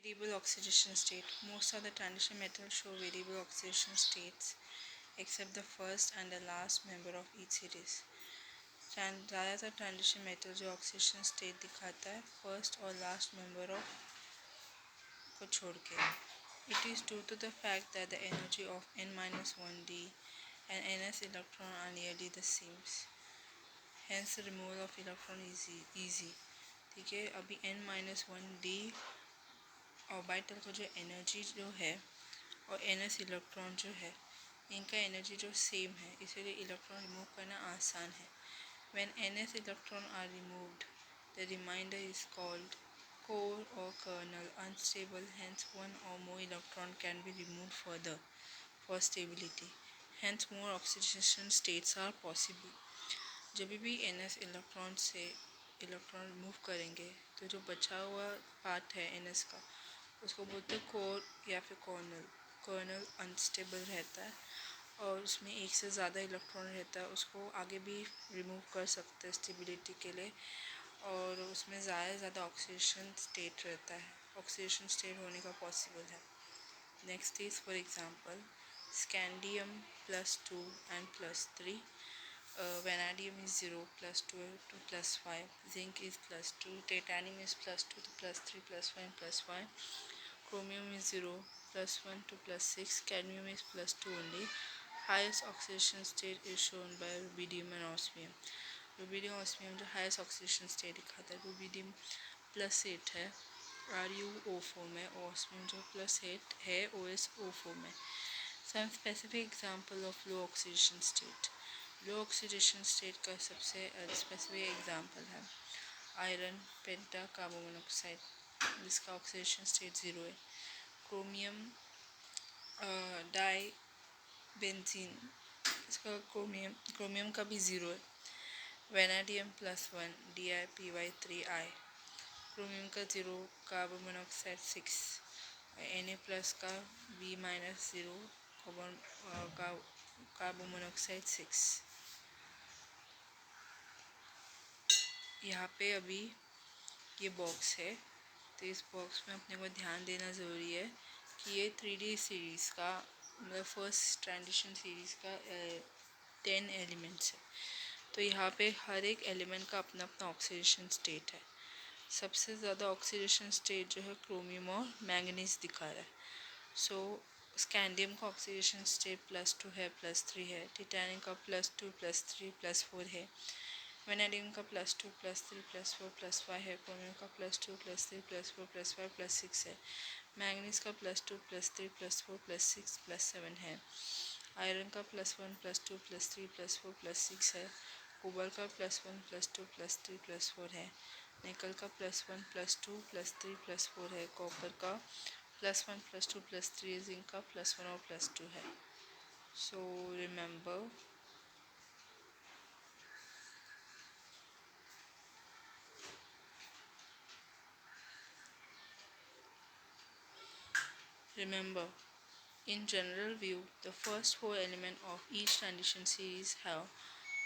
Variable oxidation state. Most of the transition metals show variable oxidation states except the first and the last member of each series. ज़्यादातर transition metal जो oxidation state दिखाता है first और last member of को छोड़ के. It is due to the fact that the energy of n-1d and ns electron are nearly the same. Hence the removal of electron is easy. ठीक है, अभी n-1d orbital का जो energy जो है और ns इलेक्ट्रॉन जो है इनका एनर्जी जो सेम है इसलिए इलेक्ट्रॉन रिमूव करना आसान है. When ns electron are removed, the remainder is called core or kernel unstable. Hence, one or more electron can be removed further for stability. Hence, more oxidation states are possible. जब भी ns electron से electron remove करेंगे तो जो बचा हुआ part है ns का उसको बोलते हैं कोर या फिर कर्नल. कर्नल अनस्टेबल रहता है और उसमें एक से ज़्यादा इलेक्ट्रॉन रहता है. उसको आगे भी रिमूव कर सकते हैं स्टेबिलिटी के लिए और उसमें ज़्यादा से ज़्यादा ऑक्सीडेशन स्टेट रहता है. ऑक्सीडेशन स्टेट होने का पॉसिबल है. Next is for example scandium +2 and +3. Vanadium is 0, +2 to +5. Zinc is +2. Titanium is +2 to +3, +1, +5. Chromium is 0, +1 to +6. Cadmium is +2 only. Highest oxidation state is shown by rubidium and osmium. Rubidium osmium जो highest oxidation state दिखाता है. Rubidium +8 है RuO4 में. Osmium जो +8 है OSO4 में. Some specific example of low oxidation state. Low oxidation state का सबसे स्पेसिफिक एग्जांपल है आयरन पेंटा कार्बन मोनोऑक्साइड जिसका ऑक्सीडेशन स्टेट 0 है. क्रोमियम डाई बेंजीन इसका क्रोमियम का भी 0 है. Vanadium +1 DiPy3I. क्रोमियम का 0 कार्बन मोनोऑक्साइड 6 Na+ का B-0 कार्बन मोनोऑक्साइड 6. यहाँ पे अभी ये बॉक्स है तो इस बॉक्स में अपने को ध्यान देना ज़रूरी है कि ये 3D सीरीज़ का मतलब फर्स्ट ट्रांजिशन सीरीज़ का 10 एलिमेंट्स है. तो यहाँ पे हर एक एलिमेंट का अपना अपना ऑक्सीडेशन स्टेट है. सबसे ज़्यादा ऑक्सीडेशन स्टेट जो है क्रोमियम और मैंगनीज दिखा रहा है. सो स्कैंडियम का ऑक्सीडेशन स्टेट +2 है +3 है. टाइटेनियम का +2 +3 +4 है. वेनेडियम का +2 +3 +4 +5 है. क्रोमियम का +2 +3 +4 +5 +6 है. मैंगनीज का +2 +3 +4 +6 +7 है. आयरन का +1 +2 +3 +4 +6 है. कोबाल्ट का +1 +2 +3 +4 है. निकल का +1 +2 +3 +4 है. कॉपर का +1 +2 +3. जिंक का +1 और +2 है. So remember in general view, the first 4 elements of each transition series have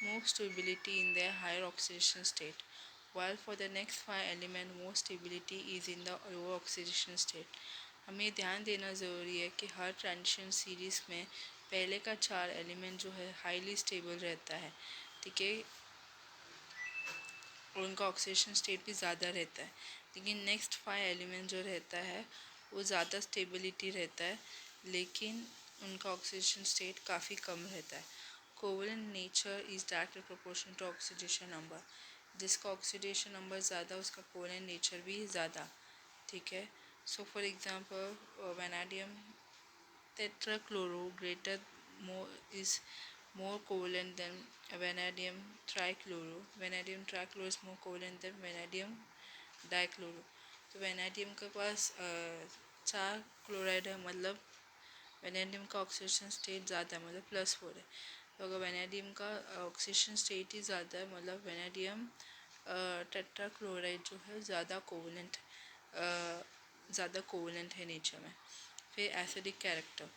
more stability in their higher oxidation state, while for the next 5 elements more stability is in the lower oxidation state. हमें ध्यान देना ज़रूरी है कि हर transition series में पहले का 4 element जो है हाईली स्टेबल रहता है. ठीक है, और उनका ऑक्सीडेशन स्टेट भी ज़्यादा रहता है. लेकिन नेक्स्ट 5 एलिमेंट जो रहता है वो ज़्यादा स्टेबिलिटी रहता है लेकिन उनका ऑक्सीडेशन स्टेट काफ़ी कम रहता है. Covalent nature is directly proportional to oxidation number. जिसका ऑक्सीडेशन नंबर ज़्यादा उसका कोवेलेंट नेचर भी ज़्यादा. ठीक है. So for example vanadium टेट्राक्लोरो greater is more covalent than vanadium trichloro. Vanadium trichloro is more covalent than vanadium dichloro. तो vanadium के पास 4 chloride है मतलब वेनेडियम का ऑक्सीडेशन स्टेट ज़्यादा है मतलब +4 है. तो अगर वेनेडियम का ऑक्सीडेशन स्टेट ही ज़्यादा है मतलब वेनेडियम टेट्राक्लोराइड जो है ज़्यादा कोवलेंट है नेचर में. फिर acidic character.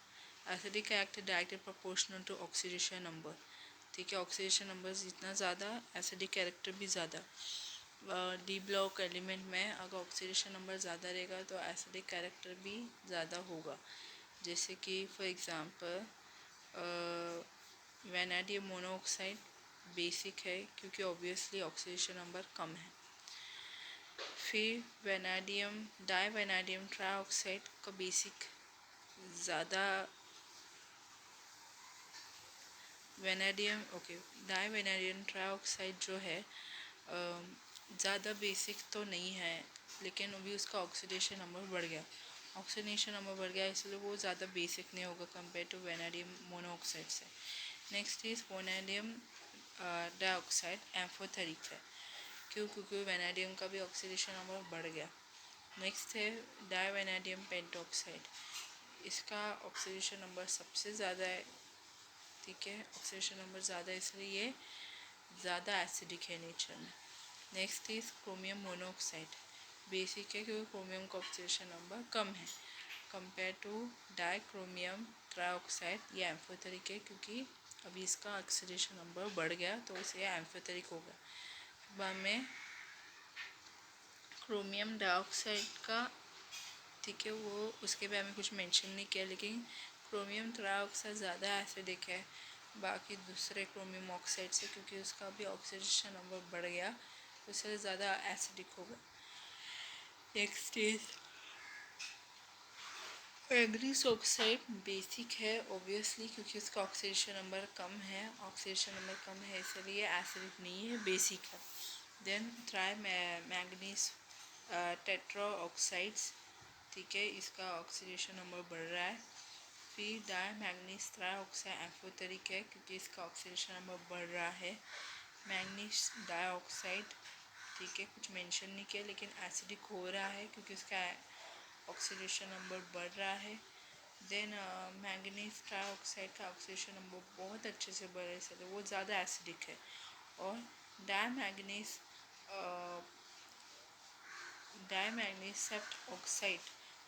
Acidic character directly proportional to oxidation number. ठीक है, ऑक्सीडेशन नंबर जितना ज़्यादा एसिडिक कैरेक्टर भी ज़्यादा. डी ब्लॉक एलिमेंट में अगर ऑक्सीडेशन नंबर ज़्यादा रहेगा तो एसिडिक कैरेक्टर भी ज़्यादा होगा। जैसे कि for example vanadium monoxide basic है क्योंकि ऑब्वियसली ऑक्सीडेशन नंबर कम है। फिर वैनेडियम डाई वैनेडियम ट्राइऑक्साइड का बेसिक ज़्यादा डाई वैनेडियम ट्राइऑक्साइड जो है ज़्यादा बेसिक तो नहीं है, लेकिन अभी उसका ऑक्सीडेशन नंबर बढ़ गया। ऑक्सीडेशन नंबर बढ़ गया इसलिए वो ज़्यादा बेसिक नहीं होगा कंपेयर टू वैनेडियम मोनोऑक्साइड से। नेक्स्ट इज वैनेडियम डाइऑक्साइड एम्फोथेरिक है, क्योंकि वैनेडियम का भी ऑक्सीडेशन नंबर बढ़ गया। नेक्स्ट है डाई वैनेडियम पेंटॉक्साइड, इसका ऑक्सीडेशन नंबर सबसे ज़्यादा है। ठीक है, ऑक्सीडेशन नंबर ज़्यादा इसलिए ये ज़्यादा एसिडिक है नेचर में। Next is chromium monoxide, basic है क्योंकि क्रोमियम का ऑक्सीडेशन नंबर कम है कंपेयर टू डाइक्रोमियम ट्राइऑक्साइड। ये एम्फोथेरिक है क्योंकि अभी इसका ऑक्सीडेशन नंबर बढ़ गया तो इसे एम्फोथेरिक होगा। बाद में क्रोमियम डाइऑक्साइड का, ठीक है, वो उसके बारे में कुछ मेंशन नहीं किया, लेकिन क्रोमियम ट्राइऑक्साइड ज़्यादा एसिडिक है बाकी दूसरे क्रोमियम ऑक्साइड से, क्योंकि उसका भी ऑक्सीडेशन नंबर बढ़ गया तो इससे ज़्यादा एसिडिक होगा। Next is manganese oxide, basic है ऑब्वियसली क्योंकि उसका ऑक्सीडेशन नंबर कम है। ऑक्सीडेशन नंबर कम है इसलिए एसिडिक नहीं है, बेसिक है। Then tri manganese tetra oxides, ठीक है, इसका ऑक्सीडेशन नंबर बढ़ रहा है। फिर डाई मैंगनीज ट्राइऑक्साइड एम्फोथेरिक है क्योंकि इसका ऑक्सीडेशन नंबर बढ़ रहा है। मैंगनीज डाइऑक्साइड, ठीक है, कुछ मेंशन नहीं किया लेकिन एसिडिक हो रहा है क्योंकि उसका ऑक्सीडेशन नंबर बढ़ रहा है। देन मैंगनीज ट्राइऑक्साइड का ऑक्सीडेशन नंबर बहुत अच्छे से बढ़ रहा है इसलिए वो ज़्यादा एसिडिक है। और डाईमैग्नीज सेप्ट ऑक्साइड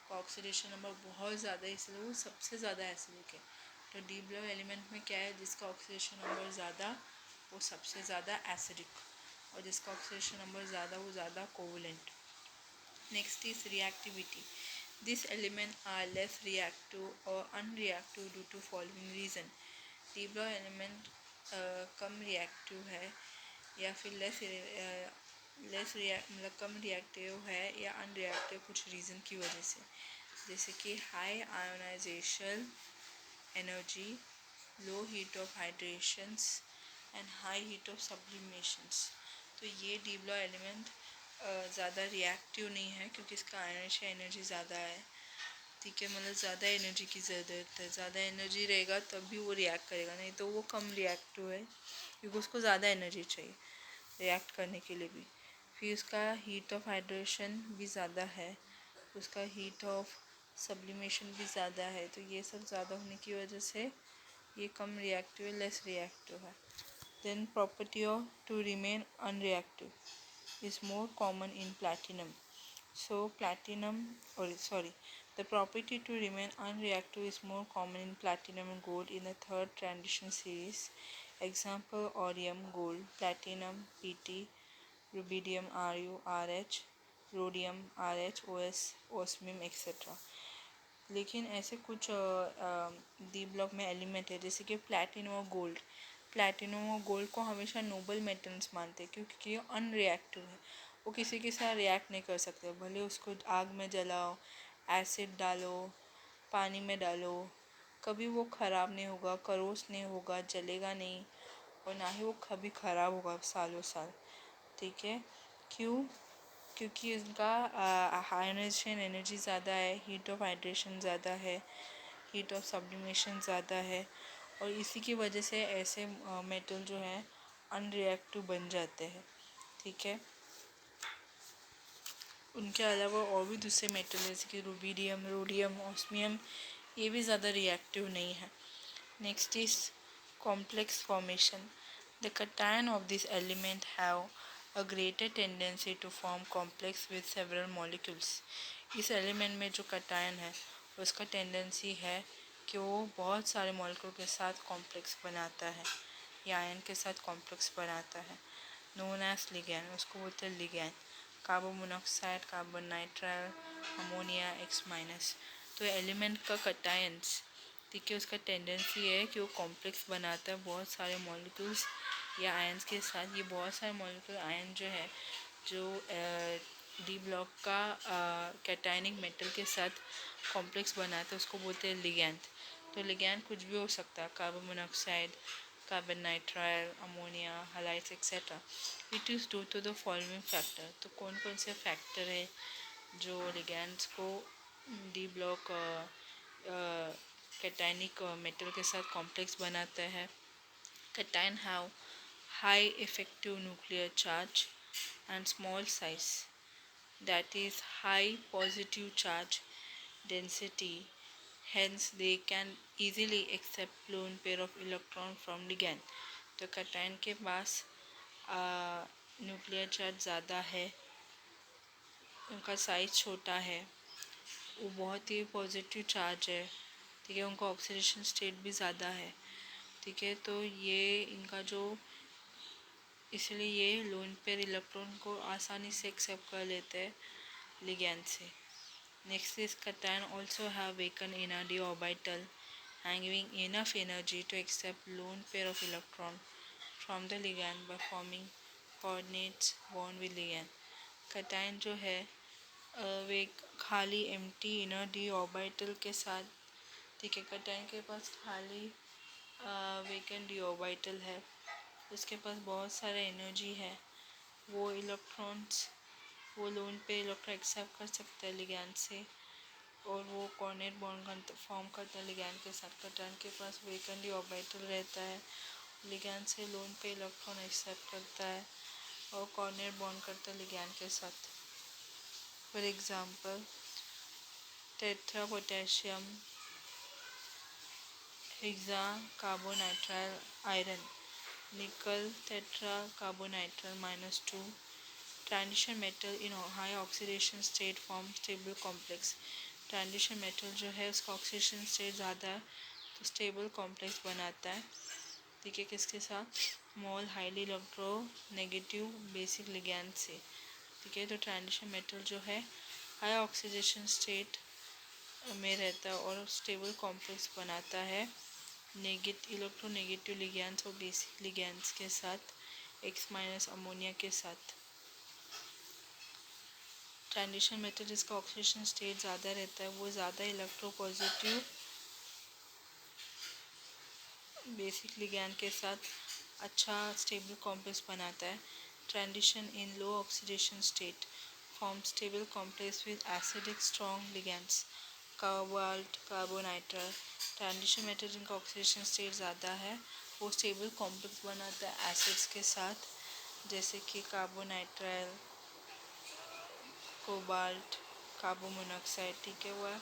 का ऑक्सीडेशन नंबर बहुत ज़्यादा है इसलिए वो सबसे ज़्यादा एसिडिक है। तो डी ब्लॉक एलिमेंट में क्या है, जिसका ऑक्सीडेशन नंबर ज़्यादा वो सबसे ज़्यादा एसिडिक, और जिसका ऑक्सीडेशन नंबर ज़्यादा वो ज़्यादा covalent. Next is reactivity, this element are less reactive और unreactive due to following reason. D block element कम रिएक्टिव है या फिर मतलब कम रिएक्टिव है या अनरिएक्टिव कुछ रीज़न की वजह से, जैसे कि high ionisation energy, low heat of hydrations and high heat of sublimations. तो ये डी ब्लॉक एलिमेंट ज़्यादा रिएक्टिव नहीं है क्योंकि इसका आयोनाइजेशन एनर्जी ज़्यादा है। ठीक है, मतलब ज़्यादा एनर्जी की ज़रूरत है, ज़्यादा एनर्जी रहेगा तब भी वो रिएक्ट करेगा, नहीं तो वो कम रिएक्टिव है क्योंकि उसको ज़्यादा एनर्जी चाहिए रिएक्ट करने के लिए भी। फिर उसका हीट ऑफ हाइड्रेशन भी ज़्यादा है, उसका हीट ऑफ सब्लिमेशन भी ज़्यादा है, तो ये सब ज़्यादा होने की वजह से ये कम रिएक्टिव है, लेस रिएक्टिव है। Then property of to remain unreactive is more common in platinum. So the property to remain unreactive is more common in platinum and gold in the third transition series. Example: Orium, gold, platinum, Pt, rubidium, Ru, Rh, rhodium, Rh, Os, osmium, etc. लेकिन ऐसे कुछ D block में element है जैसे कि platinum और gold. Platinum और gold को हमेशा नोबल मेटल्स मानते हैं क्योंकि ये अनरिएक्टिव है, वो किसी के साथ रिएक्ट नहीं कर सकते, भले उसको आग में जलाओ, एसिड डालो, पानी में डालो, कभी वो ख़राब नहीं होगा, करोस नहीं होगा, जलेगा नहीं, और ना ही वो कभी ख़राब होगा सालों साल। ठीक है, क्यों? क्योंकि इनका आयोनाइजेशन एनर्जी ज़्यादा है, हीट ऑफ हाइड्रेशन ज़्यादा है, हीट ऑफ सब्लिमेशन ज़्यादा है, और इसी की वजह से ऐसे मेटल जो हैं अनरिएक्टिव बन जाते हैं। ठीक है, उनके अलावा और भी दूसरे मेटल जैसे कि रुबिडियम, रोडियम, ऑस्मियम, ये भी ज़्यादा रिएक्टिव नहीं है। Next is complex formation, the cation of this element have a greater tendency to form complex with several molecules. इस एलिमेंट में जो कटायन है उसका टेंडेंसी है कि वो बहुत सारे मॉलिक्यूल के साथ कॉम्प्लेक्स बनाता है या आयन के साथ कॉम्प्लेक्स बनाता है। नोन एज लिगैंड, उसको बोलते हैं ligand. Carbon monoxide, carbon nitrile, ammonia X minus. तो एलिमेंट का कटायंस, ठीक है, उसका टेंडेंसी है कि वो कॉम्प्लेक्स बनाता है बहुत सारे मॉलिक्यूल्स या आयंस के साथ। ये बहुत सारे मॉलिक्यूल आयन जो है जो डी ब्लॉक का कैटायनिक मेटल के साथ कॉम्प्लेक्स बनाता है, उसको बोलते हैं लिगैंड। तो लिगैंड कुछ भी हो सकता है, carbon monoxide, carbon nitrile, ammonia, halides etcetera. It is due to the following factor. तो कौन कौन से फैक्टर है जो लिगैंड्स को डी ब्लॉक कैटायनिक मेटल के साथ कॉम्प्लेक्स बनाता है? Cation have high effective nuclear charge and small size, that is high positive charge density, hence they can easily accept lone pair of electron from ligand। तो cation के पास nuclear charge ज़्यादा है, उनका size छोटा है, वो बहुत ही पॉजिटिव चार्ज है, ठीक है, उनका ऑक्सीडेशन स्टेट भी ज़्यादा है, ठीक है। तो ये इनका जो, इसलिए ये लोन पेयर इलेक्ट्रॉन को आसानी से एक्सेप्ट कर लेते हैं लिगैंड से। Next is cation also have woken in a D orbital and giving enough energy to accept lone pair of electron from the ligand by forming coordinates bond with ligand। Cation जो है वे खाली empty inner D orbital के साथ, ठीक है, cation के पास खाली vacant D orbital है, उसके पास बहुत सारे एनर्जी है, वो इलेक्ट्रॉन्स, वो लोन पे इलेक्ट्रॉन एक्सेप्ट कर सकता है लिगैंड से, और वो कॉर्नेट बॉन्ड फॉर्म करता है लिगैंड के साथ। कैटायन के पास वेकेंट डी ऑर्बिटल रहता है, लिगैंड से लोन पे इलेक्ट्रॉन एक्सेप्ट करता है और कॉर्नेट बॉन्ड करता है लिगैंड के साथ। For example tetra potassium hexa carbonitrile iron, nickel tetra carbonitrile -2, transition metal in high oxidation state form stable complex. Transition metal जो है उसका ऑक्सीडेशन स्टेट ज़्यादा है तो स्टेबल कॉम्प्लेक्स बनाता है, ठीक है, किसके साथ? Small highly electro negative basic ligand से, ठीक है। तो ट्रांजिशन मेटल जो है हाई ऑक्सीडेशन स्टेट में रहता है और स्टेबल कॉम्प्लेक्स बनाता है इलेक्ट्रोनेगेटिव लिगैंड्स और बेसिक लिगैंड्स के साथ, X- अमोनिया के साथ। ट्रांजिशन मेटल जिसका ऑक्सीडेशन स्टेट ज़्यादा रहता है वो ज़्यादा इलेक्ट्रोपॉजिटिव बेसिक लिगैंड के साथ अच्छा स्टेबल कॉम्प्लेक्स बनाता है। Transition in low oxidation state form stable complex with acidic strong ligands, cobalt, carbonitrile. Transition metal जिनका ऑक्सीडेशन स्टेट ज़्यादा है वो स्टेबल कॉम्प्लेक्स बनाता है एसिड्स के साथ, जैसे कि कार्बोनाइट्राइल, कोबाल्ट, कार्बन मोनोक्साइड, ठीक है। वह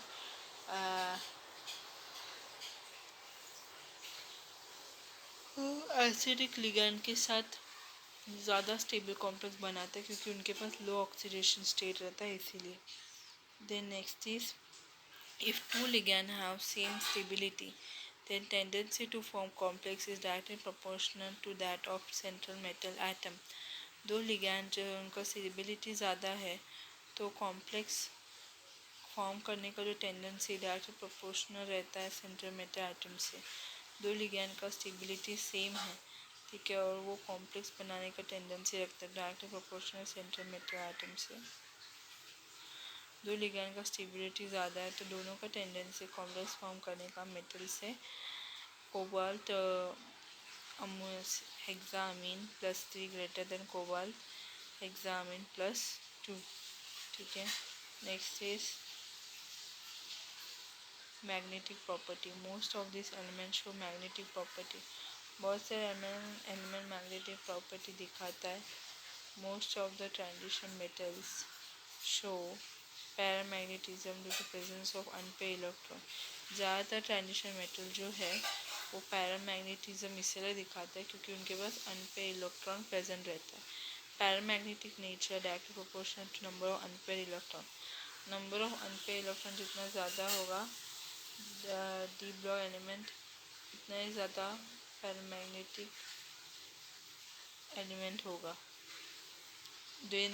एसिडिक लिगैंड के साथ ज़्यादा स्टेबल कॉम्प्लेक्स बनाता है क्योंकि उनके पास लो ऑक्सीडेशन स्टेट रहता है, इसीलिए। Then next is if two ligands have same stability then tendency to form complex is directly proportional to that of central metal atom। दो लिगैंड जो है उनका स्टेबिलिटी ज़्यादा है तो कॉम्प्लेक्स फॉर्म करने का जो टेंडेंसी डायरेक्टली प्रोपोर्शनल रहता है सेंट्रल मेटल एटम से। दो लिगैंड का स्टेबिलिटी सेम है, ठीक है, और वो कॉम्प्लेक्स बनाने का टेंडेंसी रखता है directly proportional central metal atom से। दो लिगैंड का स्टेबिलिटी ज़्यादा है तो दोनों का टेंडेंसी कॉम्प्लेक्स फॉर्म करने का मेटल से। Cobalt hexammine +3 greater than cobalt hexammine +2, ठीक है। Next is magnetic property. Most of this element show magnetic property. बहुत से एलिमेंट मैग्नेटिक प्रॉपर्टी दिखाता है। Most of the transition metals show paramagnetism due to presence of unpaired electron. ज़्यादातर transition metal जो है वो पैरामैग्नेटिज्म इसलिए दिखाता है क्योंकि उनके पास अनपेयर इलेक्ट्रॉन प्रेजेंट रहता है। Paramagnetic nature directly proportional to number of unpaired electron. Number of unpaired electron जितना ज़्यादा होगा डी ब्लॉक एलिमेंट उतना ही ज़्यादा पैरामैग्नेटिक एलिमेंट होगा। then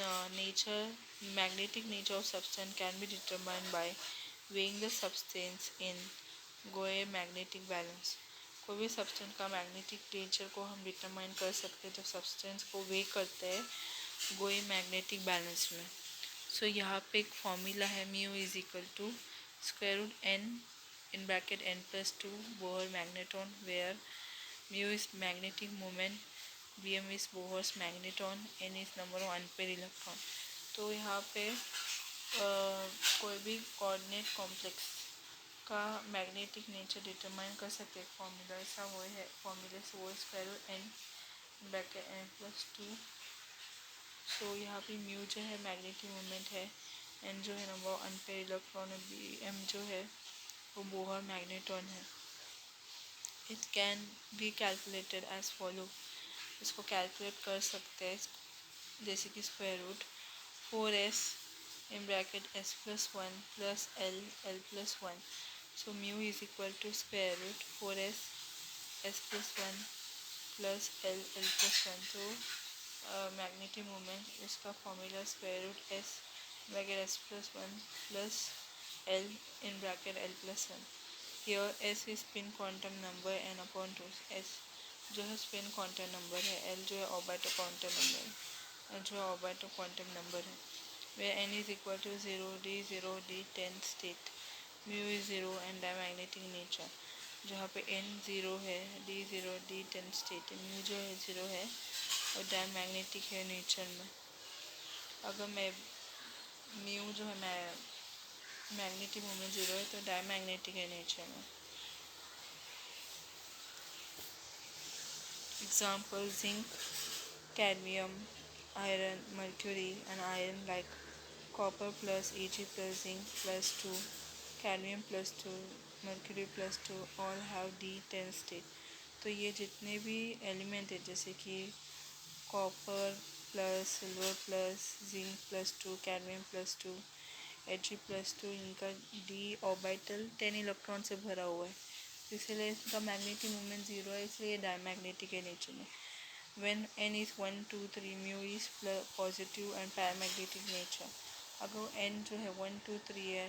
magnetic nature of substance can be determined by weighing the substance in Gouy magnetic balance. कोई भी substance का मैग्नेटिक नेचर को हम डिटरमाइन कर सकते हैं जब सब्सटेंस को वे करते हैं गोए मैग्नेटिक बैलेंस में। सो यहाँ पे एक फॉर्मूला है mu is equal to square root n in bracket N plus two Bohr magneton where mu is magnetic moment bm is Bohr's magneton n is number of unpaired electron. तो यहाँ पे कोई भी कोऑर्डिनेट कॉम्प्लेक्स का magnetic nature determine कर सकते हैं। Formula ऐसा वो है, फॉर्मूले से वो square root N bracket N plus two. So यहाँ पे म्यू जो है मैग्नेटिक मोमेंट है, एन जो है नंबर ऑफ अनपेयर इलेक्ट्रॉन है, बी एम जो है वो बोहर मैग्नेटॉन है। It can be calculated as follow. इसको कैलकुलेट कर सकते हैं जैसे कि square root 4s in bracket s plus 1 plus l plus 1. So mu is equal to square root 4s s plus 1 plus l plus 1. So magnetic moment इसका formula square root s bracket s plus 1 plus l in bracket l plus 1. Here s is spin quantum number n upon 2. s जो है spin quantum number है, l जो है orbital quantum number है, l जो है orbital quantum number है, where n is equal to 0, d 10 state, mu is 0 and diamagnetic nature। जहाँ पे n 0 है, d 0, d 10 state है, mu जो है 0 है और diamagnetic है नेचर में। अगर मैं mu जो है मैग्नेटिक मोमेंट 0 है तो diamagnetic है नेचर में। Example zinc, cadmium, iron, mercury and iron like copper plus Ag plus zinc plus 2, cadmium plus 2, mercury plus 2 all have D10 state। तो ये जितने भी एलिमेंट है जैसे कि copper plus silver plus zinc plus 2, cadmium plus 2, Ag plus 2, इनका D orbital 10 electron से भरा हुआ है, इसलिए इसका मैग्नेटिक मोमेंट 0 है, इसलिए डायमैग्नेटिक है नेचर में। when n is 1 2 3 mu is positive and paramagnetic nature. अगर n जो है 1 2 3 है,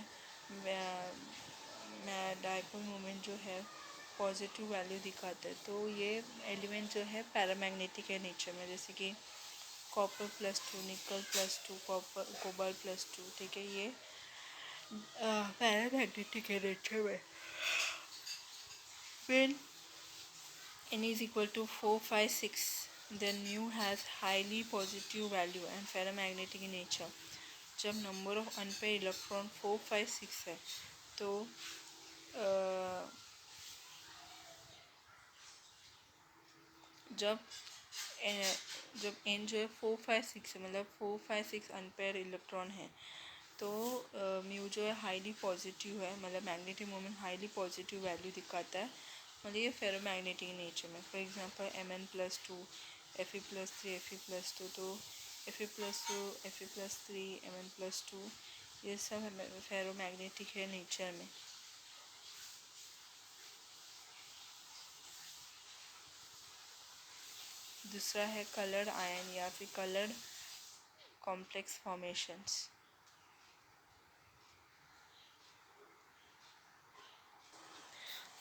डायपोल मोमेंट जो है पॉजिटिव वैल्यू दिखाता है, तो ये एलिमेंट जो है पैरामैग्नेटिक है नेचर में, जैसे कि copper plus 2, nickel plus 2, copper cobalt plus 2, ठीक है, ये पैरामैग्नेटिक है नेचर में। when n is equal to 4 5 6 then mu has highly positive value and ferromagnetic in nature। जब नंबर ऑफ अनपेयर इलेक्ट्रॉन 4 5 6 है तो जब n जो है 4 5 6 है, मतलब 4 5 6 अनपेयर इलेक्ट्रॉन है, तो म्यू जो है हाईली पॉजिटिव है, मतलब magnetic moment highly positive value दिखाता है, मतलब ये फेरोमैग्नेटिक नेचर में। For example Mn plus 2, Fe plus 3, Fe plus 2, तो Fe plus 2, Fe plus 3, Mn plus 2, ये सब फेरोमैग्नेटिक है नेचर में। दूसरा है कलर्ड आयन या फिर coloured complex formations.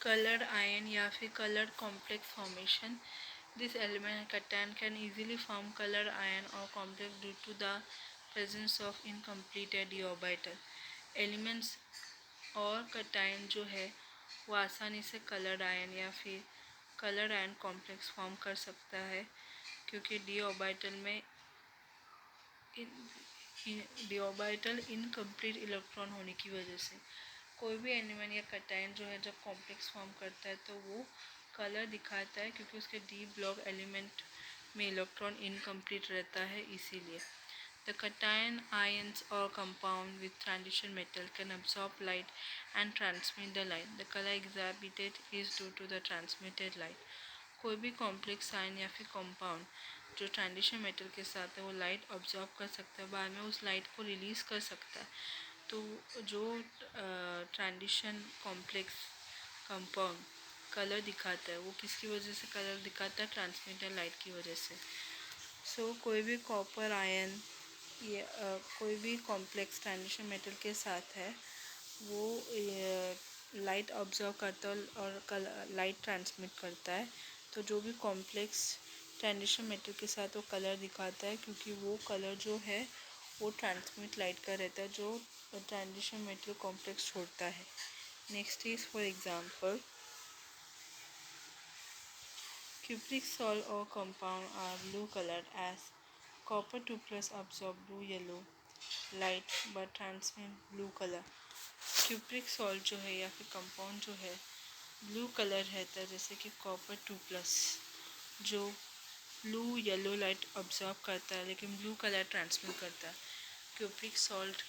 colored ion या फिर colored complex formation, this element cation can easily form colored ion or complex due to the presence of incompleted d orbital elements। और cation जो है वो आसानी से colored ion या फिर colored ion complex फॉर्म कर सकता है, क्योंकि d orbital में d orbital इनकम्प्लीट इलेक्ट्रॉन होने की वजह से कोई भी एलिमेंट या कटायन जो है जब कॉम्प्लेक्स फॉर्म करता है तो वो कलर दिखाता है, क्योंकि उसके डी ब्लॉक एलिमेंट में इलेक्ट्रॉन इनकम्प्लीट रहता है, इसीलिए। द कटायन आयंस और compound with transition metal can absorb light and transmit the light. The colour exhibited is due to the transmitted light. कोई भी कॉम्प्लेक्स आयन या फिर कंपाउंड जो ट्रांजिशन मेटल के साथ है वो लाइट ऑब्जॉर्व कर सकता है, बाद में उस लाइट को रिलीज़ कर सकता है। तो जो ट्रांजिशन कॉम्प्लेक्स कंपाउंड कलर दिखाता है वो किसकी वजह से कलर दिखाता है? ट्रांसमिटेड लाइट की वजह से। सो कोई भी कॉपर आयन ये कोई भी कॉम्प्लेक्स ट्रांजिशन मेटल के साथ है वो लाइट ऑब्जर्व करता है और लाइट ट्रांसमिट करता है। तो जो भी कॉम्प्लेक्स ट्रांजिशन मेटल के साथ वो कलर दिखाता है, क्योंकि वो कलर जो है वो ट्रांसमिट लाइट का रहता है जो ट्रांजिशन मेटल कॉम्प्लेक्स छोड़ता है। Next is for example cupric salt or compound are blue colored as copper 2 plus absorb blue yellow light but transmit blue color। Cupric salt जो है या फिर कंपाउंड जो है ब्लू कलर रहता है, जैसे कि कॉपर 2 प्लस जो ब्लू येलो लाइट ऑब्जर्व करता है लेकिन ब्लू कलर ट्रांसमिट करता है। क्यूप्रिक सॉल्ट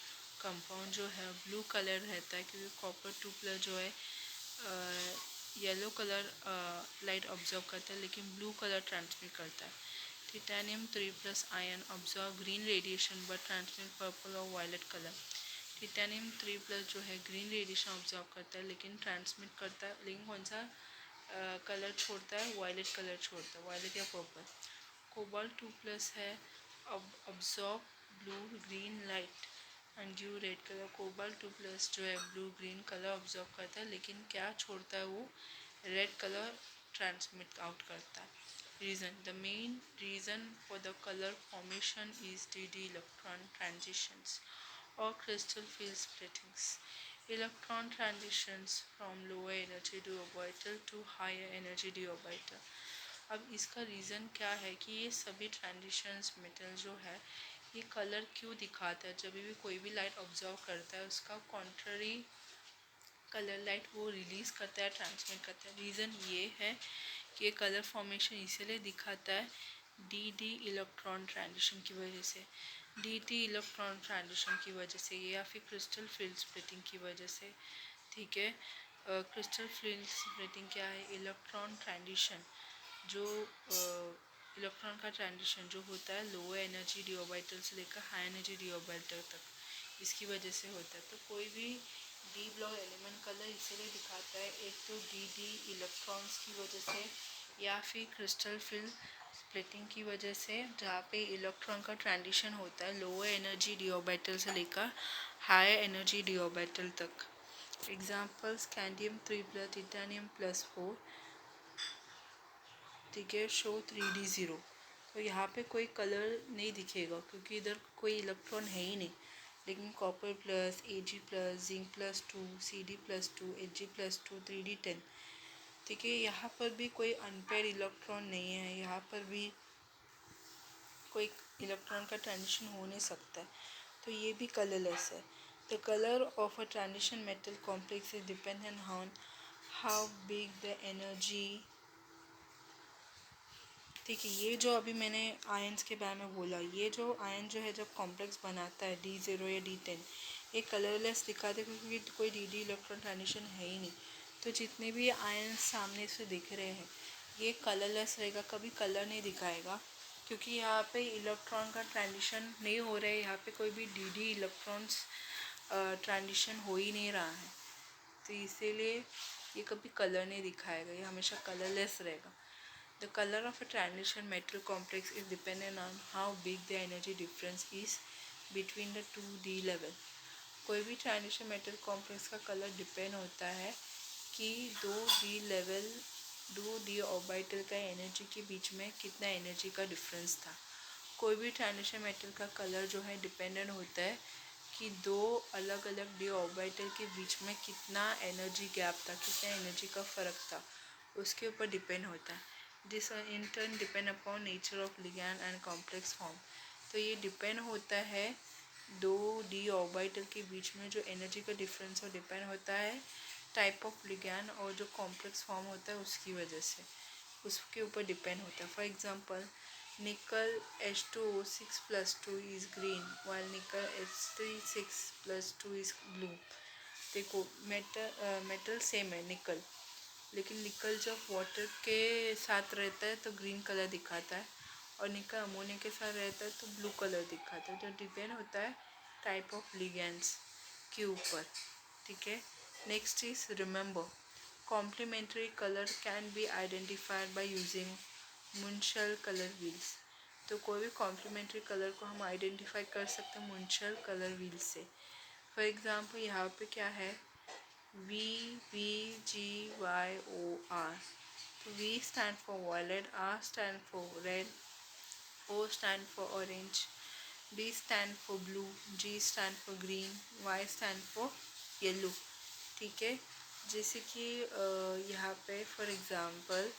कंपाउंड जो है ब्लू कलर रहता है क्योंकि कॉपर 2 प्लस जो है येलो कलर लाइट ऑब्जर्व करता है लेकिन ब्लू कलर ट्रांसमिट करता है। Titanium 3 plus ion observe green radiation but transmit purple और वायलेट कलर। टिटेनियम 3 प्लस जो है ग्रीन रेडिएशन ऑब्जर्व करता है लेकिन ट्रांसमिट करता है, लेकिन कौन सा कलर छोड़ता है? वायलेट कलर छोड़ता है, वायलेट या पर्पल। कोबाल्ट 2 प्लस है observe blue green light and due red colour. Cobalt 2 plus जो है ब्लू ग्रीन कलर ऑब्जर्व करता है लेकिन क्या छोड़ता है? वो रेड कलर ट्रांसमिट आउट करता है। Reason: the main reason for the color formation is d electron transitions or crystal field splittings. Electron transitions from lower energy d orbital to higher energy d orbital। अब इसका reason क्या है कि ये सभी transitions metal जो है ये कलर क्यों दिखाता है? जब भी कोई भी लाइट ऑब्जर्व करता है उसका कॉन्ट्ररी कलर लाइट वो रिलीज़ करता है, ट्रांसमिट करता है। रीज़न ये है कि ये कलर फॉर्मेशन इसलिए दिखाता है डी इलेक्ट्रॉन ट्रांजिशन की वजह से, डी इलेक्ट्रॉन ट्रांजिशन की वजह से या फिर क्रिस्टल फील्ड स्प्लिटिंग की वजह से। ठीक है, क्रिस्टल फील्ड स्प्लिटिंग क्या है? इलेक्ट्रॉन ट्रांजिशन जो इलेक्ट्रॉन का ट्रांजिशन जो होता है लोअर एनर्जी डी ऑर्बिटल से लेकर हाई एनर्जी डी ऑर्बिटल तक, इसकी वजह से होता है। तो कोई भी डी ब्लॉक एलिमेंट कलर इसीलिए दिखाता है, एक तो डी इलेक्ट्रॉन्स की वजह से या फिर क्रिस्टल फील्ड स्प्लिटिंग की वजह से, जहाँ पे इलेक्ट्रॉन का ट्रांजिशन होता है लोअर एनर्जी डी ऑर्बिटल से लेकर हायर एनर्जी डी ऑर्बिटल तक। Example scandium 3 plus titanium plus 4, ठीक है, शो 3d0। तो यहाँ पे कोई कलर नहीं दिखेगा क्योंकि इधर कोई इलेक्ट्रॉन है ही नहीं, लेकिन copper plus Ag plus zinc plus 2 Cd plus 2 Hg plus 2 3d10, ठीक है, यहाँ पर भी कोई अनपेयर इलेक्ट्रॉन नहीं है, यहाँ पर भी कोई इलेक्ट्रॉन का ट्रांजिशन हो नहीं सकता है, तो ये भी कलरलेस है। The colour of a transition metal complex is dependent on how big the energy. ठीक है, ये जो अभी मैंने आयन्स के बारे में बोला, ये जो आयन जो है जब कॉम्प्लेक्स बनाता है D0 या D10, ये कलरलेस दिखाते क्योंकि कोई डी इलेक्ट्रॉन ट्रांजिशन है ही नहीं। तो जितने भी आयन सामने से दिख रहे हैं ये कलरलेस रहेगा, कभी कलर नहीं दिखाएगा क्योंकि यहाँ पे इलेक्ट्रॉन का ट्रांजिशन नहीं हो रहा है, यहाँ पे कोई भी डी इलेक्ट्रॉन्स ट्रांजिशन हो ही नहीं रहा है, तो इसीलिए ये कभी कलर नहीं दिखाएगा, ये हमेशा कलरलेस रहेगा। The color of a transition metal complex is dependent on how big the energy difference is between the 2d level। कोई भी ट्रांजिशन मेटल कॉम्प्लेक्स का कलर डिपेंड होता है कि 2d ऑर्बिटल का एनर्जी के बीच में कितना एनर्जी का डिफरेंस था। कोई भी ट्रांजिशन मेटल का कलर जो है डिपेंडेंट होता है कि दो अलग अलग डी ऑर्बिटल के बीच में कितना एनर्जी गैप था, कितना एनर्जी का फ़र्क था, उसके ऊपर डिपेंड होता है। This in turn depend upon nature of ligand and complex form. तो ये डिपेंड होता है दो डी ऑर्बिटल के बीच में जो एनर्जी का डिफरेंस हो, डिपेंड होता है टाइप ऑफ लिगैंड और जो कॉम्प्लेक्स फॉर्म होता है उसकी वजह से, उसके ऊपर डिपेंड होता है। फॉर एग्जांपल निकल H2O6 plus 2 is green while निकल H36 plus 2 is blue। देखो मेटल सेम है निकल, लेकिन निकल जब वाटर के साथ रहता है तो ग्रीन कलर दिखाता है और निकल अमोनिया के साथ रहता है तो ब्लू कलर दिखाता है, जो डिपेंड होता है टाइप ऑफ लिगेंड्स के ऊपर। ठीक है, next is remember complementary colour can be identified by using Munsell colour wheels. तो कोई भी कॉम्प्लीमेंट्री कलर को हम आइडेंटिफाई कर सकते हैं मुंशल कलर व्हील से। फॉर एग्जांपल यहाँ पे क्या है, VVGYOR। तो V stand for violet, R stand for red, O stand for orange, B stand for blue, G stand for green, Y stand for yellow. ठीक है, जैसे कि यहाँ पे फॉर एग्जांपल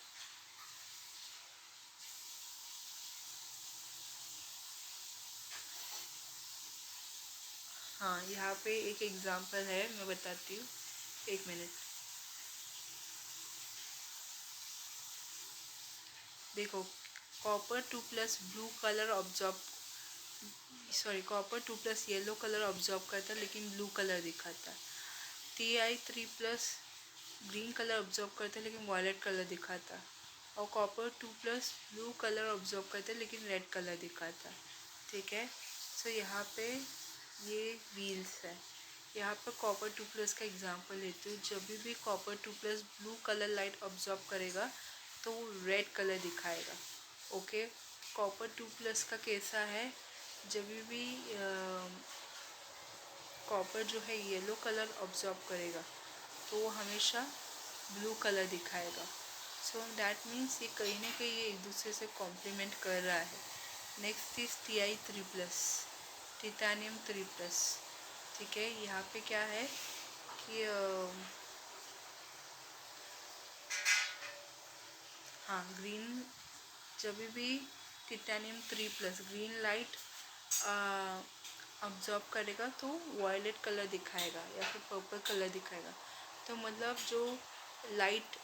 हाँ, यहाँ पे एक एग्जांपल है, मैं बताती हूँ, एक मिनट। देखो, copper 2 plus blue colour absorb, sorry copper 2 plus yellow colour absorb करता है लेकिन ब्लू कलर दिखाता है। Ti3 plus green colour absorb करता है लेकिन वॉयलेट कलर दिखाता है। और copper 2 plus blue colour absorb करता है लेकिन रेड कलर दिखाता है। ठीक है, सो यहाँ पे ये व्हील्स है। यहाँ पर कॉपर 2 प्लस का एग्जांपल लेती हूँ। जब भी copper 2 plus blue colour light absorb करेगा तो वो रेड कलर दिखाएगा। ओके, कॉपर 2 प्लस का कैसा है, जब भी कॉपर जो है येलो कलर ऑब्जॉर्ब करेगा तो वो हमेशा ब्लू कलर दिखाएगा। सो दैट मीन्स ये कहीं ना कहीं ये एक दूसरे से कॉम्प्लीमेंट कर रहा है। Next is Ti3 plus, titanium 3 plus. ठीक है, यहाँ पे क्या है कि हाँ, ग्रीन, जब भी titanium 3 plus green light absorb करेगा तो वायलेट कलर दिखाएगा या फिर पर्पल कलर दिखाएगा। तो मतलब जो लाइट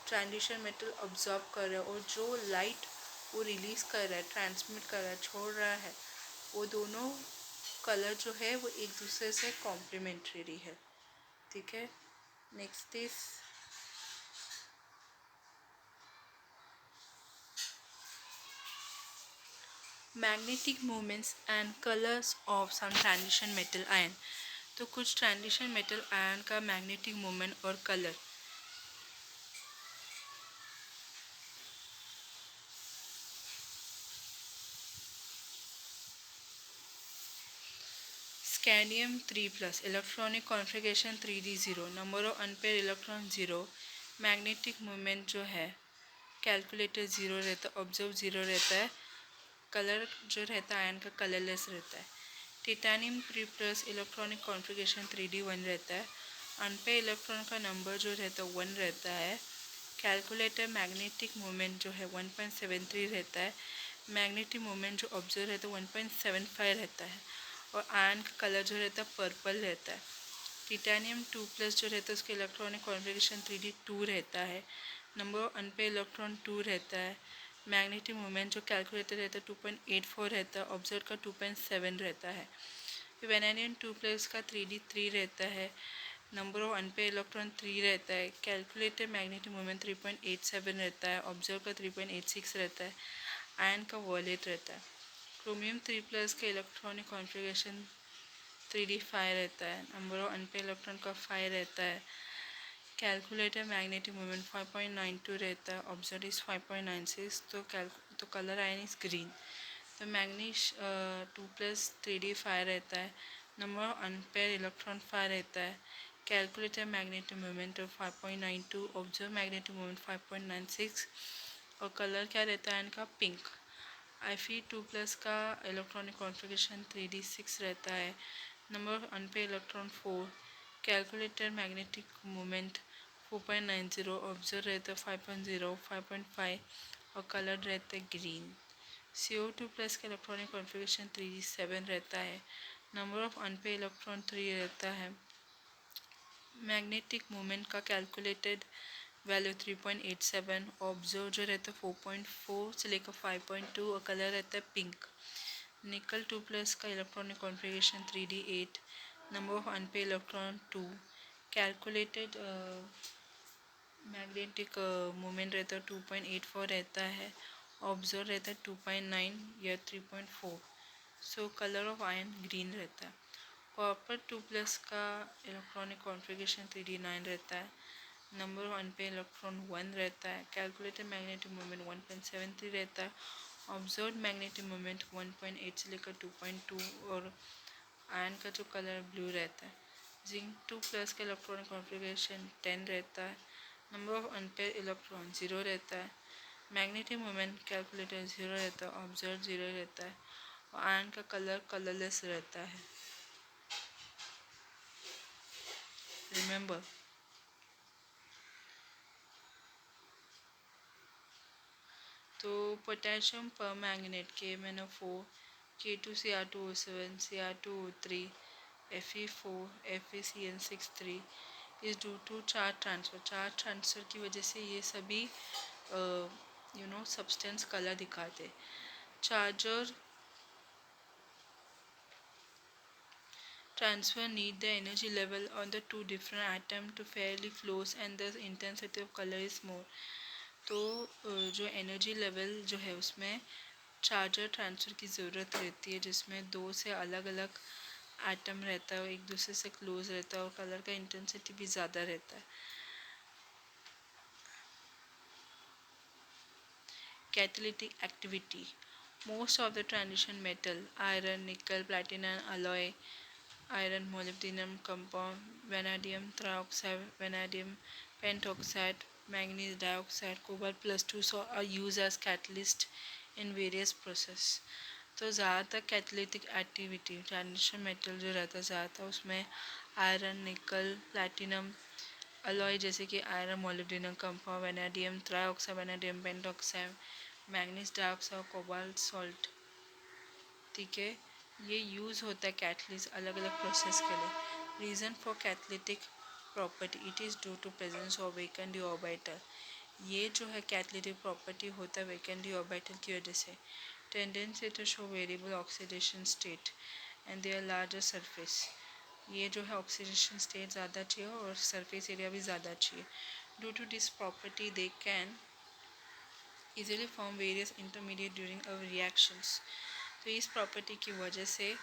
ट्रांजिशन मेटल ऑब्जॉर्ब कर रहा है और जो लाइट वो रिलीज़ कर रहा है, ट्रांसमिट कर रहा है, छोड़ रहा है, वो दोनों कलर जो है वो एक दूसरे से कॉम्प्लीमेंट्री है। ठीक है, next is magnetic movements and colours of some transition metal ion. तो कुछ ट्रांजिशन मेटल आयन का मैग्नेटिक मूवमेंट और colour. Scandium 3 plus, electronic configuration 3d0, number of unpaired electron 0, magnetic movement जो है कैलकुलेटर 0 रहता है, ऑब्जर्व 0 रहता है, कलर जो रहता है आयन का कलरलेस रहता है। Titanium 3 plus, electronic configuration 3d1 रहता है, अनपेयर इलेक्ट्रॉन का नंबर जो रहता है 1 रहता है, कैलकुलेटर मैग्नेटिक मूवमेंट जो है 1.73 रहता है, मैग्नेटिक मूवमेंट जो ऑब्जर्व रहता है 1.75 रहता है, और आयन का कलर जो रहता है पर्पल रहता है। टिटानियम 2 प्लस जो रहता है उसके इलेक्ट्रॉनिक कॉन्फ़िगरेशन 3d2 रहता है, नंबर ऑफ अनपेयर इलेक्ट्रॉन 2 रहता है, मैग्नेटिक मूवमेंट जो कैलकुलेटर रहता है 2.84 रहता है, ऑब्जर्व का 2.7 रहता है। वेनेडियम 2 प्लस का 3d3 रहता है, नंबर ऑफ अनपेयर इलेक्ट्रॉन 3 रहता है, कैलकुलेटेड मैग्नेटिक मूवमेंट 3.87 रहता है, ऑब्जर्व का 3.86 रहता है, आयन का वॉयलेट रहता है। क्रोमियम 3 प्लस का इलेक्ट्रॉनिक कॉन्फ़िगरेशन 3d5 रहता है, नंबर ऑफ अनपेयर इलेक्ट्रॉन का 5 रहता है, कैलकुलेटेड मैग्नेटिक मूवमेंट 5.92 रहता है, ऑब्जर्व इज 5.96, तो कलर आयन इज ग्रीन। तो मैग्नीश 2 प्लस 3d5 रहता है, नंबर ऑफ अनपेयर इलेक्ट्रॉन 5 रहता है, calculated magnetic movement 5.92, observe magnetic movement 5.96, और कलर क्या रहता है इनका पिंक। Fe2 प्लस का इलेक्ट्रॉनिक कॉन्फ़िगरेशन 3d6 रहता है, number of unpaired electron 4, calculated magnetic movement 4.90, observe रहता है 5.0, 5.5, और कलर रहता है ग्रीन। CO2 प्लस का इलेक्ट्रॉनिक कॉन्फ़िगरेशन 3d7 रहता है, नंबर ऑफ अनपेयर इलेक्ट्रॉन 3 रहता है, मैग्नेटिक मूवमेंट का कैलकुलेटेड वैल्यू 3.87, ऑब्जर्व जो रहता है 4.4 से लेकर 5.2, और कलर रहता है पिंक। निकल 2 प्लस का electronic configuration 3d8, number of unpaired electron 2, calculated magnetic movement रहता है 2.84 रहता है, ऑब्जर्व रहता है 2.9 या 3.4, सो कलर ऑफ आयन ग्रीन रहता है। कॉपर 2 प्लस का इलेक्ट्रॉनिक कॉन्फ़िगरेशन 3d9 रहता है, नंबर ऑफ अनपेयर इलेक्ट्रॉन 1 रहता है, कैलकुलेटेड मैग्नेटिक मूवमेंट 1.73 रहता है, ऑब्जर्व मैग्नेटिक मोमेंट 1.8 से लेकर 2.2 और आयन का जो कलर ब्लू रहता है। जिंक 2+ का इलेक्ट्रॉनिक कॉन्फ़िगरेशन 10 रहता है। नंबर ऑफ अनपेयर इलेक्ट्रॉन 0 रहता है। मैग्नेटिक मोमेंट कैलकुलेटर 0 रहता है। ऑब्जर्व 0 रहता है और आयन का कलर कलरलेस रहता है। रिमेंबर, तो potassium permanganate KMnO4 K2Cr2O7 Cr2O3 Fe4 FeCN63 is due to charge transfer. Charge transfer की वजह से ये सभी सब्सटेंस कलर दिखाते। Charge transfer need the energy level on the two different atom to fairly close and the intensity of color is more। तो जो energy level जो है उसमें चार्जर ट्रांसफ़र की ज़रूरत रहती है, जिसमें दो से अलग अलग एटम रहता है, एक दूसरे से क्लोज रहता है और कलर का इंटेंसिटी भी ज़्यादा रहता है। Catalytic activity, most of the transition metal iron, nickel, platinum alloy, iron, molybdenum compound, vanadium trioxide, vanadium pentoxide, manganese dioxide, cobalt plus 2 so are used as catalyst in various process। तो ज़्यादातर कैथलिटिक activity transition metal जो रहता है ज़्यादातर उसमें iron, निकल, platinum alloy जैसे कि iron, molybdenum compound, vanadium trioxide, vanadium pentoxide, manganese dioxide, cobalt salt, ठीक है, ये यूज़ होता है कैटलिस्ट अलग अलग प्रोसेस के लिए। Reason for catalytic property, it is due to presence of vacant D orbital. ये जो है कैथलिटिक प्रॉपर्टी होता है वेकेंट डी ऑर्बिटल की वजह से। Tendency to show variable oxidation state and their larger surface. ये जो है ऑक्सीडेशन स्टेट ज़्यादा चाहिए और सरफेस एरिया भी ज़्यादा चाहिए। Due to this property they can easily form various intermediate during our reactions. तो इस प्रॉपर्टी की वजह से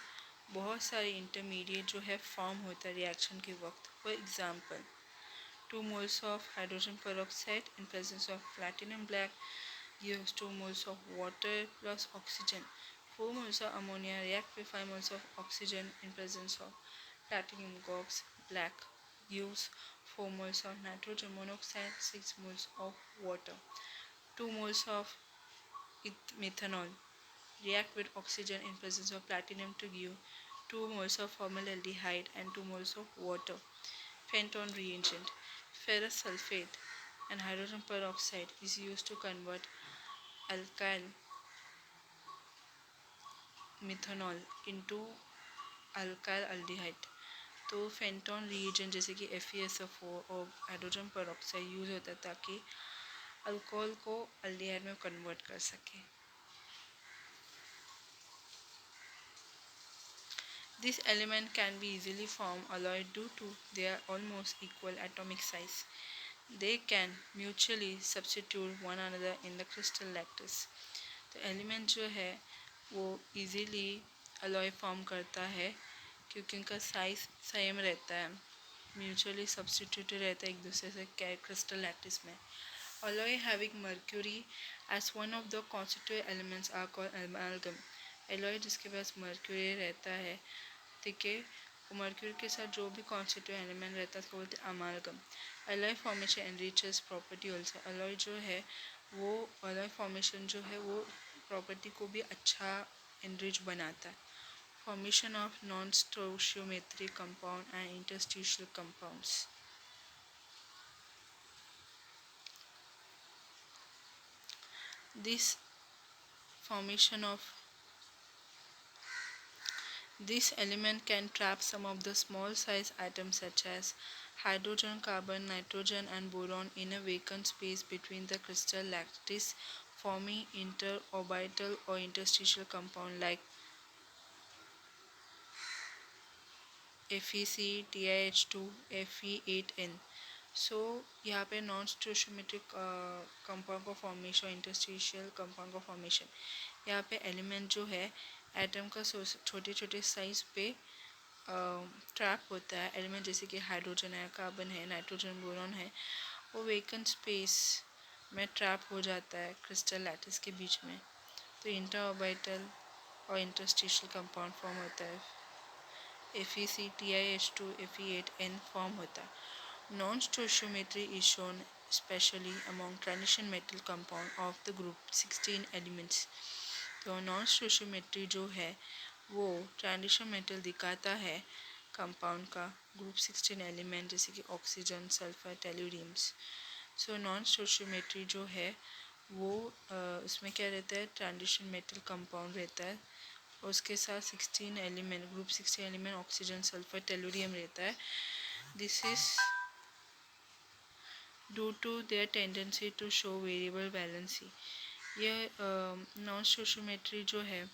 बहुत सारे इंटरमीडिएट जो है फॉर्म होता है रिएक्शन के वक्त। For example 2 moles of hydrogen peroxide in presence of platinum black gives 2 moles of water plus oxygen। 4 moles of ammonia react with 5 moles of oxygen in presence of platinum gas black gives 4 moles of nitrogen monoxide, 6 moles of water। 2 moles of methanol react with oxygen in presence of platinum to give 2 moles of formaldehyde and 2 moles of water। Phenton reagent, ferrous sulfate and hydrogen peroxide is used to convert alkyl methanol into alkyl aldehyde। तो फेंटॉन reagent जैसे कि FeSO4 और hydrogen peroxide use होता है ताकि alcohol को aldehyde में convert कर सके। This element can be easily formed alloyed due to their almost equal atomic size। They can mutually substitute one another in the crystal lattice। तो element जो है वो इजीली अलॉय फॉर्म करता है क्योंकि उनका साइज सेम रहता है, म्यूचुअली सब्सटीट्यूटेड रहता है एक दूसरे से क्रिस्टल लैटिस में। Alloy having mercury as one of the constituent elements are called amalgam. Alloy जिसके पास मर्क्यूरी रहता है, ठीक है, मर्क्यूरी के साथ जो भी कॉन्स्टिट्यूएंट एलिमेंट रहता है उसको बोलते हैं amalgam. Alloy formation enriches property also. Alloy जो है वो अलॉय फॉर्मेशन जो है वो प्रॉपर्टी को भी अच्छा एनरिच बनाता है। Formation of non stoichiometric compound and interstitial compounds. This formation of this element can trap some of the small size atoms such as hydrogen, carbon, nitrogen and boron in a vacant space between the crystal lattice, forming interorbital or interstitial compound like FeC, TiH2, Fe8N। सो यहाँ पे non stoichiometric compound का formation, interstitial compound का formation, यहाँ पे element जो है atom का छोटे छोटे साइज पे ट्रैप होता है। एलिमेंट जैसे कि हाइड्रोजन है, कार्बन है, नाइट्रोजन, बोरॉन है, वो वेकेंट स्पेस में ट्रैप हो जाता है क्रिस्टल लैटिस के बीच में। तो इंटरऑर्बिटल और इंटरस्टिशियल कंपाउंड फॉर्म होता है, FeCTiH2 Fe8N फॉर्म होता है। Non stoichiometry is shown specially among transition metal compound of the group 16 elements. तो नॉन स्टोशियोमेट्री जो है वो ट्रांजिशन मेटल दिखाता है कंपाउंड का ग्रुप 16 एलिमेंट, जैसे कि oxygen, sulphur, telluriums. So non stoichiometry जो है वो उसमें क्या रहता है, ट्रांजिशन मेटल कंपाउंड रहता है, उसके साथ 16 element, group 16 element oxygen, sulphur, tellurium रहता है। This is due to their tendency to show variable valency. यह नॉन स्टोशियोमेट्री जो है,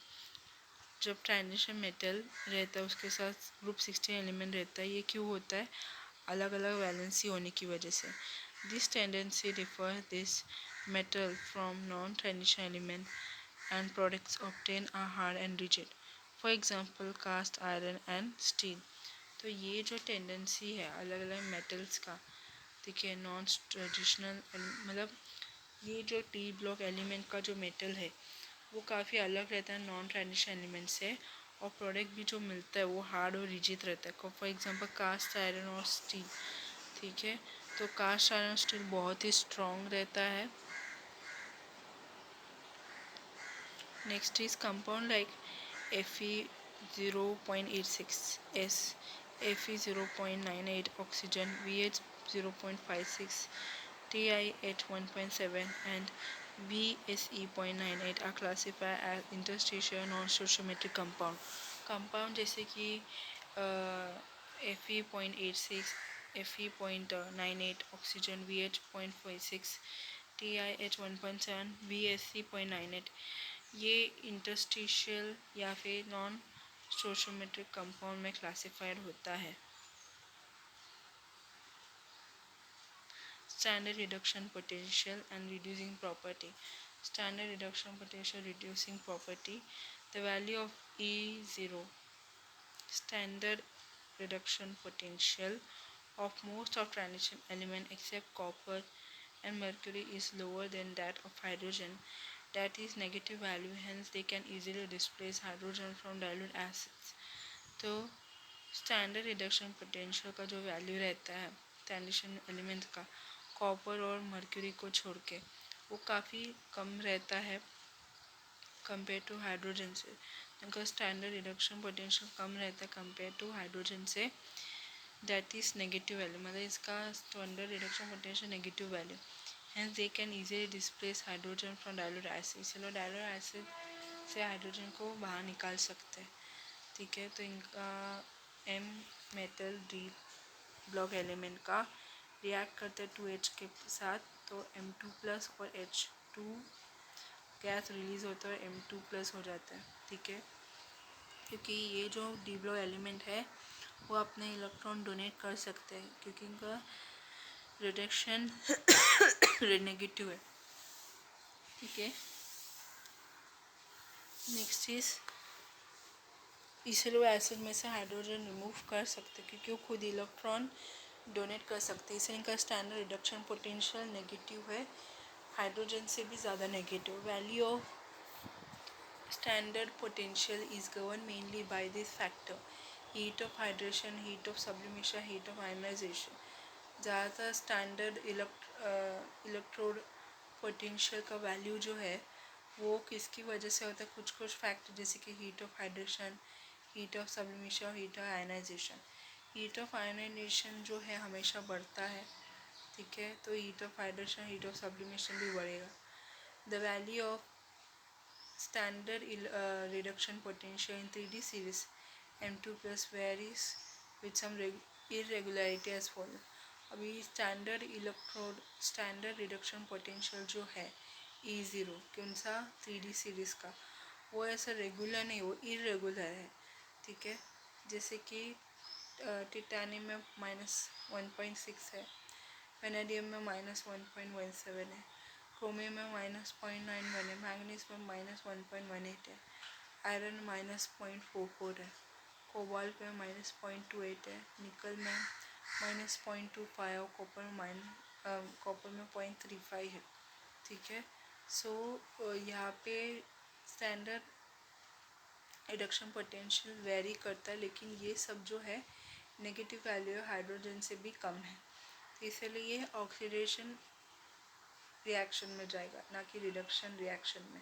जब ट्रांजिशन मेटल रहता है उसके साथ ग्रुप 16 एलिमेंट रहता है, ये क्यों होता है, अलग अलग वैलेंसी होने की वजह से। This tendency refer this metal from non transition element and products obtain are hard and rigid, for example cast iron and steel. तो ये जो टेंडेंसी है अलग अलग मेटल्स का, ठीक है, नॉन ट्रेडिशनल मतलब ये जो टी ब्लॉक एलिमेंट का जो मेटल है वो काफ़ी अलग रहता है नॉन ट्रेडिशनल एलिमेंट से, और प्रोडक्ट भी जो मिलता है वो हार्ड और रिजिड रहता है, फॉर एग्जांपल कास्ट आयरन और स्टील, ठीक है। तो कास्ट आयरन स्टील बहुत ही स्ट्रॉन्ग रहता है। Next is compound like Fe0.86S, Fe0.98 oxygen, VH0.56, TiH1.7 and VSE.98 are classified as interstitial non-stoichiometric compound. Compound जैसे कि Fe.86, Fe.98 oxygen, VH.46, TiH1.7, VSE.98, ये इंटरस्टिशियल या फिर नॉन स्टोशियोमेट्रिक कंपाउंड में classified होता है। Standard reduction potential and reducing property. Standard reduction potential reducing property. The value of E0, standard reduction potential of most of transition element except copper and mercury is lower than that of hydrogen. That is negative value, hence they can easily displace hydrogen from dilute acids. तो standard reduction potential का जो value रहता है transition element का, copper और mercury को छोड़ के, वो काफ़ी कम रहता है कंपेयर टू हाइड्रोजन से। उनका स्टैंडर्ड रिडक्शन पोटेंशियल कम रहता है कंपेयर टू हाइड्रोजन से, दैट इज़ नेगेटिव वैल्यू, मतलब इसका standard reduction potential negative value, hence they can easily displace hydrogen from dilute acid, इसलिए डाइल्यूट एसिड से हाइड्रोजन को बाहर निकाल सकते हैं, ठीक है। तो इनका M metal D block element का रिएक्ट करते हैं 2H के साथ, तो M2+ और H2 गैस रिलीज होता है, M2+ हो जाता है, ठीक है। क्योंकि ये जो डी ब्लॉक एलिमेंट है वो अपने इलेक्ट्रॉन डोनेट कर सकते हैं क्योंकि इनका रिडक्शन नेगेटिव है, ठीक है। नेक्स्ट इज इसलिए वो एसिड में से हाइड्रोजन रिमूव कर सकते क्योंकि वो खुद इलेक्ट्रॉन डोनेट कर सकते, इसलिए इनका स्टैंडर्ड रिडक्शन पोटेंशियल नेगेटिव है, हाइड्रोजन से भी ज़्यादा negative. Value of standard potential is govern mainly by this factor, heat of hydration, heat of sublimation, heat of ionisation. ज़्यादातर स्टैंडर्ड इलेक्ट्रोड पोटेंशियल का वैल्यू जो है वो किसकी वजह से होता है, कुछ कुछ फैक्टर जैसे कि heat of hydration, heat of sublimation और heat of ionisation. Heat of ionisation जो है हमेशा बढ़ता है, ठीक है, तो heat of hydration, heat of sublimation भी बढ़ेगा। The value of standard reduction potential in 3D series M2+ varies with some irregularity as follow. अभी standard electrode standard reduction potential जो है E0 कौन सा 3D सीरीज़ का, वो ऐसा रेगुलर नहीं, वो इरेगुलर है, ठीक है। जैसे कि टिटानियम में -1.6 है, वेनेडियम में -1.17 है, क्रोमियम में -0.91 है, मैंगनीज में -1.18 है, आयरन -0.44 है, कोबाल्ट में -0.28 है, निकल में -0.25 और कॉपर में 0.35 है, ठीक है। सो यहाँ पे स्टैंडर्ड रिडक्शन पोटेंशियल वेरी करता है, लेकिन ये सब जो है नेगेटिव वैल्यू हाइड्रोजन से भी कम है, तो इसलिए ये ऑक्सीडेशन रिएक्शन में जाएगा, ना कि रिडक्शन रिएक्शन में।